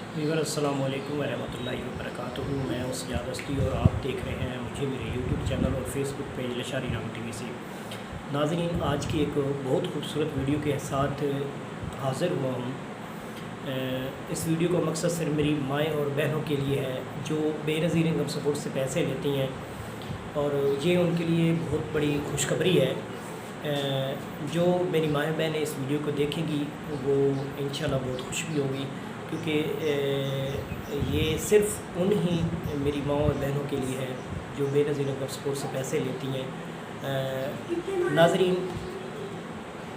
السلام علیکم ورحمۃ اللہ وبرکاتہ۔ میں ہوں سجاد استی اور آپ دیکھ رہے ہیں مجھے میرے یوٹیوب چینل اور Facebook page Lashari Ram T V سے۔ ناظرین، آج کی ایک بہت خوبصورت ویڈیو کے ساتھ حاضر ہوا ہوں۔ اس ویڈیو کا مقصد صرف میری مائیں اور بہنوں کے لیے ہے جو بے نظیر انکم سپورٹ سے پیسے لیتی ہیں، اور یہ ان کے لیے بہت بڑی خوشخبری ہے۔ جو میری مائیں بہنیں اس ویڈیو کو دیکھیں گی وہ انشاءاللہ بہت خوش بھی ہوگی، کیونکہ یہ صرف انہی میری ماں اور بہنوں کے لیے ہے جو بے نظیر انکم سپورٹ سے پیسے لیتی ہیں۔ ناظرین،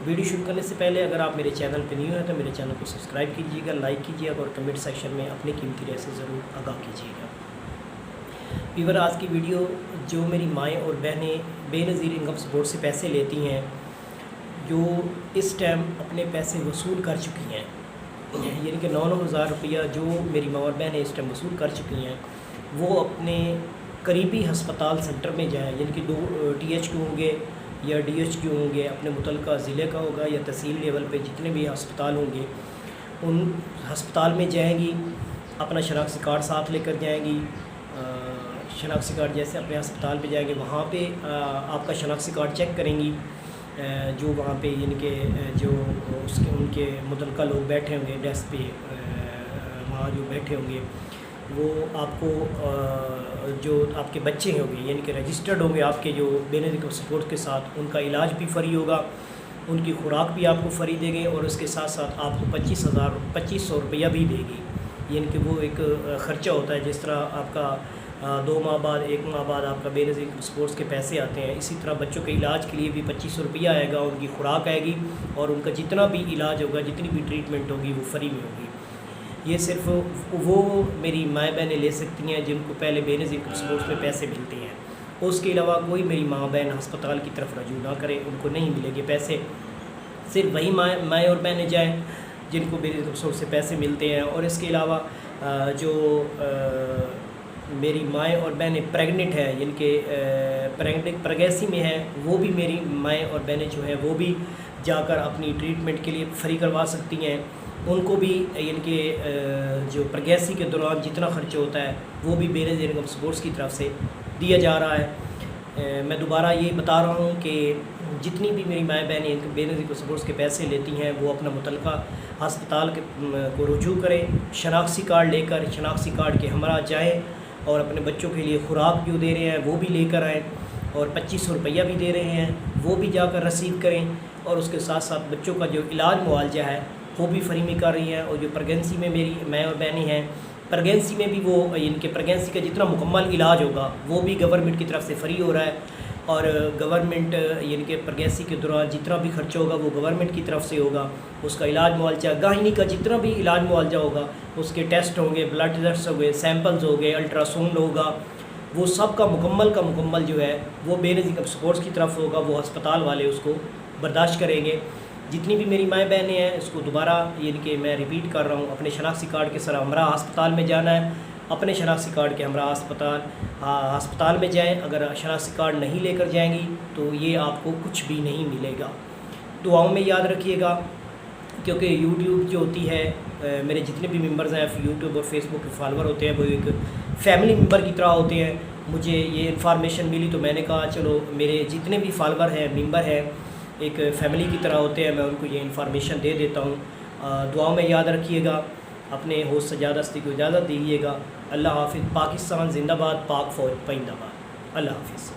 ویڈیو شروع کرنے سے پہلے اگر آپ میرے چینل پہ نیو ہیں تو میرے چینل کو سبسکرائب کیجیے گا، لائک کیجیے گا اور کمنٹ سیکشن میں اپنی قیمتی رائے سے ضرور آگاہ کیجیے گا۔ ویور، آج کی ویڈیو جو میری مائیں اور بہنیں بے نظیر انکم سپورٹ سے پیسے لیتی ہیں، جو اس ٹائم اپنے پیسے وصول کر چکی ہیں، یعنی کہ 9,000 روپیہ جو میری ماں اور بہنیں اس ٹائم وصول کر چکی ہیں، وہ اپنے قریبی ہسپتال سینٹر میں جائیں، یعنی کہ ٹی ایچ کیو ہوں گے یا ڈی ایچ کیو ہوں گے، اپنے متعلقہ ضلع کا ہوگا یا تحصیل لیول پہ جتنے بھی ہسپتال ہوں گے، ان ہسپتال میں جائیں گی، اپنا شناختی کارڈ ساتھ لے کر جائیں گی۔ شناختی کارڈ جیسے اپنے ہسپتال پہ جائیں گے، وہاں پہ آپ کا شناختی کارڈ چیک کریں گی، جو وہاں پہ یعنی کہ جو ان کے متعلقہ لوگ بیٹھے ہوں گے ڈیسک پہ، وہاں جو بیٹھے ہوں گے وہ آپ کو جو آپ کے بچے ہوں گے، یعنی کہ رجسٹرڈ ہوں گے آپ کے جو بے نظیر انکم سپورٹ کے ساتھ، ان کا علاج بھی فری ہوگا، ان کی خوراک بھی آپ کو فری دے گے، اور اس کے ساتھ ساتھ آپ کو 2500 روپیہ بھی دے گی، یعنی کہ وہ ایک خرچہ ہوتا ہے۔ جس طرح آپ کا 2 ماہ بعد 1 ماہ بعد آپ کا بے نظیر انکم سپورٹس کے پیسے آتے ہیں، اسی طرح بچوں کے علاج کے لیے بھی 2500 روپیہ آئے گا، ان کی خوراک آئے گی، اور ان کا جتنا بھی علاج ہوگا، جتنی بھی ٹریٹمنٹ ہوگی وہ فری میں ہوگی۔ یہ صرف وہ میری مائیں بہنیں لے سکتی ہیں جن کو پہلے بے نظیر انکم سپورٹس میں پیسے ملتے ہیں۔ اس کے علاوہ کوئی میری ماں بہن ہسپتال کی طرف رجوع نہ کرے، ان کو نہیں ملے گے پیسے۔ صرف وہی مائیں اور بہنیں جائیں جن کو بے نظیر انکم سپورٹ سے پیسے ملتے ہیں۔ اور اس کے علاوہ جو میری مائیں اور بہنیں پریگننٹ ہیں، یعنی کہ پریگنیسی میں ہیں، وہ بھی میری مائیں اور بہنیں جو ہیں وہ بھی جا کر اپنی ٹریٹمنٹ کے لیے فری کروا سکتی ہیں۔ ان کو بھی یعنی کہ جو پریگنیسی کے دوران جتنا خرچہ ہوتا ہے وہ بھی بے نظیر انکم سپورٹس کی طرف سے دیا جا رہا ہے۔ میں دوبارہ یہ بتا رہا ہوں کہ جتنی بھی میری مائیں بہنیں بے نظیر انکم سپورٹس کے پیسے لیتی ہیں، وہ اپنا متعلقہ ہسپتال کو رجوع کریں، شناختی کارڈ لے کر شناختی کارڈ کے ہمراہ جائیں، اور اپنے بچوں کے لیے خوراک جو دے رہے ہیں وہ بھی لے کر آئیں، اور 2500 روپیہ بھی دے رہے ہیں وہ بھی جا کر رسیو کریں، اور اس کے ساتھ ساتھ بچوں کا جو علاج معالجہ ہے وہ بھی فری میں کر رہی ہیں۔ اور جو پریگنسی میں میری مائیں اور بہنیں ہیں، پریگنسی میں بھی وہ یعنی کہ پریگنسی کا جتنا مکمل علاج ہوگا وہ بھی گورنمنٹ کی طرف سے فری ہو رہا ہے، اور گورنمنٹ یعنی کہ پریگنسی کے دوران جتنا بھی خرچہ ہوگا وہ گورنمنٹ کی طرف سے ہوگا۔ اس کا علاج معالجہ، گاہنی کا جتنا بھی علاج معالجہ ہوگا، اس کے ٹیسٹ ہوں گے، بلڈ ٹیسٹ ہوں گے، سیمپلز ہوں گے، الٹرا ساؤنڈ ہوگا، وہ سب کا مکمل جو ہے وہ بے نظیر انکم سپورٹس کی طرف ہوگا۔ وہ ہسپتال والے اس کو برداشت کریں گے۔ جتنی بھی میری مائیں بہنیں ہیں، اس کو دوبارہ یعنی کہ میں ریپیٹ کر رہا ہوں، اپنے شناختی کارڈ کے ساتھ ہمراہ ہسپتال میں جانا ہے، اپنے شناختی کارڈ کے ہمراہ ہسپتال میں جائیں۔ اگر شناختی کارڈ نہیں لے کر جائیں گی تو یہ آپ کو کچھ بھی نہیں ملے گا۔ دعاؤں میں یاد رکھیے گا، کیونکہ یوٹیوب جو ہوتی ہے، میرے جتنے بھی ممبرز ہیں یوٹیوب اور فیس بک کے فالوور ہوتے ہیں، وہ ایک فیملی ممبر کی طرح ہوتے ہیں۔ مجھے یہ انفارمیشن ملی تو میں نے کہا چلو میرے جتنے بھی فالوور ہیں، ممبر ہیں، ایک فیملی کی طرح ہوتے ہیں، میں ان کو یہ انفارمیشن دے دیتا ہوں۔ دعاؤں میں یاد رکھیے گا۔ اپنے ہوسٹ سجاد استی کو اجازت دیجیے گا۔ اللہ حافظ۔ پاکستان زندہ باد، پاک فوج پائندہ باد۔ اللہ حافظ۔